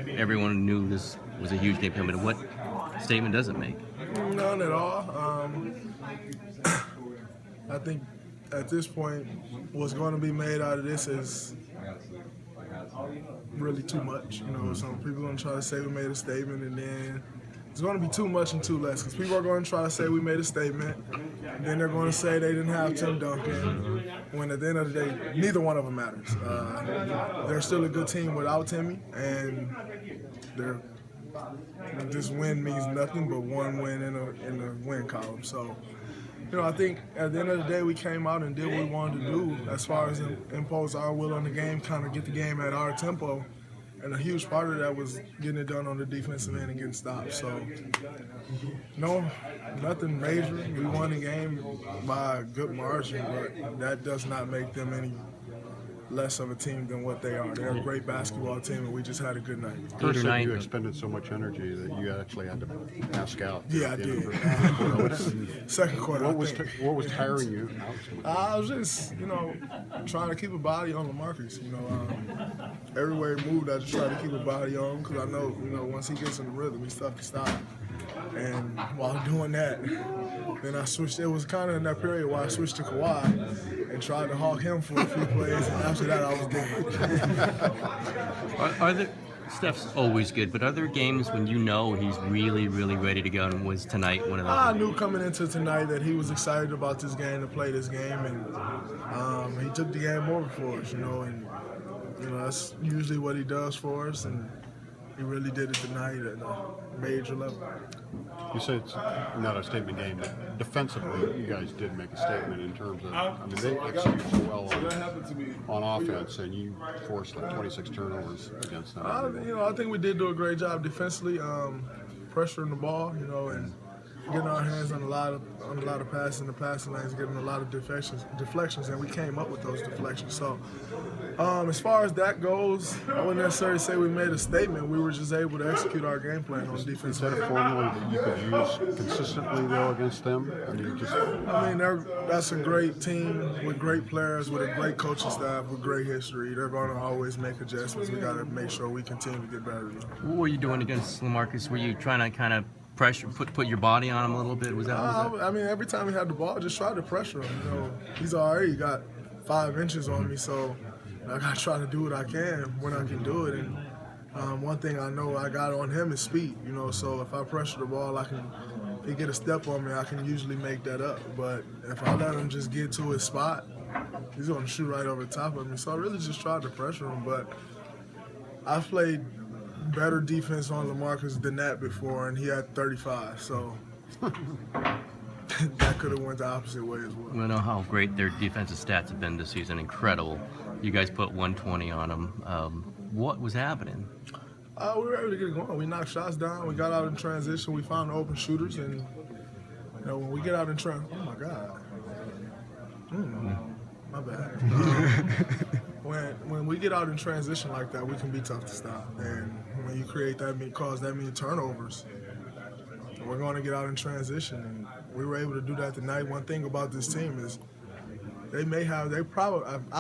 everyone knew this was a huge game coming. What statement does it make? None at all. I think at this point, what's going to be made out of this is really too much. Some people are going to try to say we made a statement, and then it's going to be too much and too less. Because people are going to try to say we made a statement, and then they're going to say they didn't have Tim Duncan. When at the end of the day, neither one of them matters. They're still a good team without Timmy, and this win means nothing but one win in the win column. So, I think at the end of the day, we came out and did what we wanted to do as far as impose our will on the game, kind of get the game at our tempo. And a huge part of that was getting it done on the defensive end and getting stopped. So, no, nothing major. We won the game by a good margin, but that does not make them any less of a team than what they are. They're a great basketball team, and we just had a good night. First, you expended so much energy that you actually had to ask out. Yeah, I did. Second quarter, what was tiring you out? I was just, trying to keep a body on LaMarcus. Everywhere he moved, I just tried to keep a body on him because I know, once he gets in the rhythm, he's tough to stop. And while doing that, then I switched. It was kind of in that period where I switched to Kawhi and tried to hog him for a few plays. And after that, I was done. Are there? Steph's always good, but are there games when he's really, really ready to go, and was tonight one of those? I knew coming into tonight that he was excited about this game, to play this game, and he took the game over for us, and that's usually what he does for us, and he really did it tonight at a major level. You said it's not a statement game, but defensively, you guys did make a statement in terms of, they execute so well on offense, and you forced 26 turnovers against them. I think we did do a great job defensively, pressuring the ball, and getting our hands on a lot of passes in the passing lanes, getting a lot of deflections, and we came up with those deflections. So, as far as that goes, I wouldn't necessarily say we made a statement. We were just able to execute our game plan on defense. Is that a formula that you could use consistently, though, against them? That's a great team with great players, with a great coaching staff, with great history. They're going to always make adjustments. We got to make sure we continue to get better. What were you doing against LaMarcus? Were you trying to kind of pressure, put your body on him a little bit? Was that? Every time he had the ball, just try to pressure him. He's already got 5 inches on me, so I got to try to do what I can when I can do it. And one thing I know I got on him is speed. So if I pressure the ball, if he get a step on me, I can usually make that up. But if I let him just get to his spot, he's going to shoot right over the top of me. So I really just tried to pressure him. But I've played better defense on LaMarcus than that before, and he had 35, so that could have went the opposite way as well. We know how great their defensive stats have been this season. Incredible. You guys put 120 on them. What was happening? We were able to get it going. We knocked shots down. We got out in transition. We found open shooters, and when we get out in transition, oh my God, my bad. When we get out in transition like that, we can be tough to stop. And when you create cause that many turnovers, we're going to get out in transition. And we were able to do that tonight. One thing about this team is I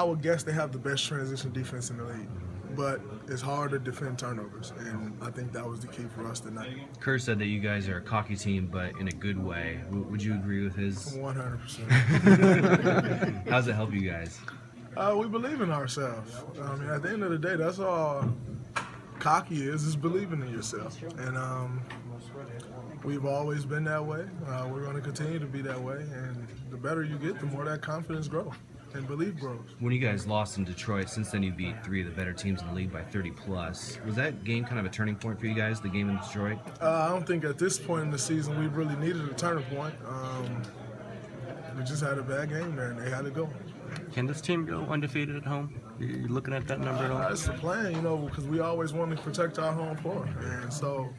would guess they have the best transition defense in the league. But it's hard to defend turnovers, and I think that was the key for us tonight. Kerr said that you guys are a cocky team, but in a good way. Would you agree with his? 100%. How does it help you guys? We believe in ourselves. At the end of the day, that's all cocky is believing in yourself. And we've always been that way. We're going to continue to be that way. And the better you get, the more that confidence grows and belief grows. When you guys lost in Detroit, since then you beat 3 of the better teams in the league by 30+. Was that game kind of a turning point for you guys, the game in Detroit? I don't think at this point in the season we really needed a turning point. We just had a bad game there, and they had to go. Can this team go undefeated at home? You looking at that number at all? That's the plan, because we always want to protect our home floor. And so,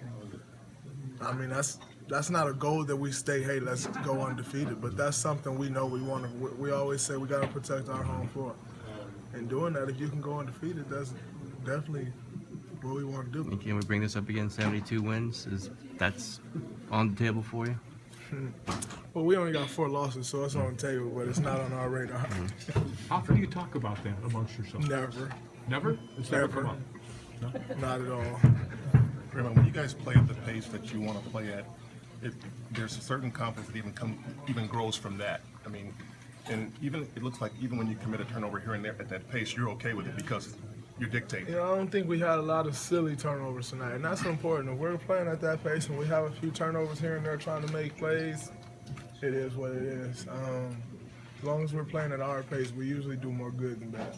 that's not a goal that we stay, hey, let's go undefeated. But that's something we know we want to. We always say we got to protect our home floor. And doing that, if you can go undefeated, that's definitely what we want to do. And can we bring this up again? 72 wins? That's on the table for you? Well, we only got 4 losses, so it's on the table, but it's not on our radar. How often do you talk about that amongst yourselves? Never. Never? It's never come up. Not at all. Draymond, when you guys play at the pace that you want to play at, there's a certain confidence that even grows from that. I mean, and even it looks like even when you commit a turnover here and there at that pace, you're okay with it because you're dictating. I don't think we had a lot of silly turnovers tonight, and that's important. If we're playing at that pace and we have a few turnovers here and there trying to make plays, it is what it is. As long as we're playing at our pace, we usually do more good than bad.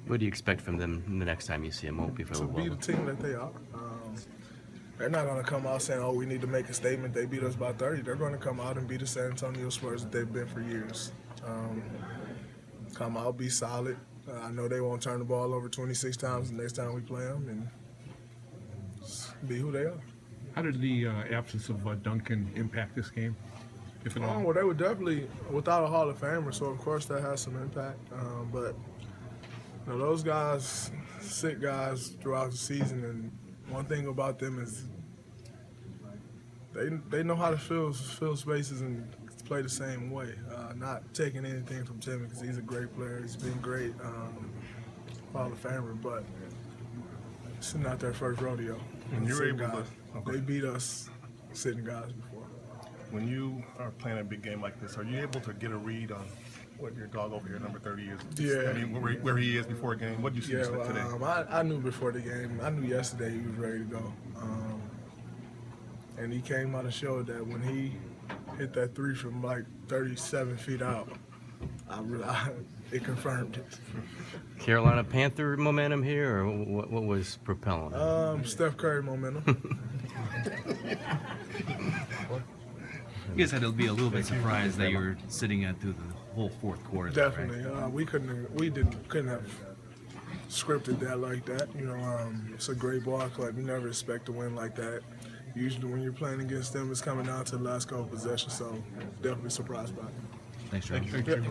What do you expect from them the next time you see them? Won't be for To a be the while. team that they are. They're not going to come out saying, oh, we need to make a statement. They beat us by 30. They're going to come out and be the San Antonio Spurs that they've been for years. Come out, be solid. I know they won't turn the ball over 26 times the next time we play them, and just be who they are. How did the absence of Duncan impact this game, if at all? Well, they were definitely without a Hall of Famer, so of course that has some impact. But those guys, sick guys throughout the season, and one thing about them is they know how to fill spaces and play the same way. Not taking anything from Timmy because he's a great player. He's been great, Hall of Famer, but it's not their first rodeo. And you're Sitting able to- guys. okay. They beat us sitting guys before. When you are playing a big game like this, are you able to get a read on what your dog over here, number 30, is? Yeah. I mean, where he is before a game. What did you see Yeah, today? I knew before the game. I knew yesterday he was ready to go. And he came out and showed that when he hit that three from like 37 feet out, it confirmed it. Carolina Panther momentum here, or what was propelling it? Steph Curry momentum. You guys had to be a little bit surprised that you were sitting at through the whole fourth quarter. there, right? Definitely. We couldn't have scripted that like that. It's a great ball club. You never expect to win like that. Usually when you're playing against them, it's coming down to the last couple of possessions, so definitely surprised by it. Thanks, Jordan.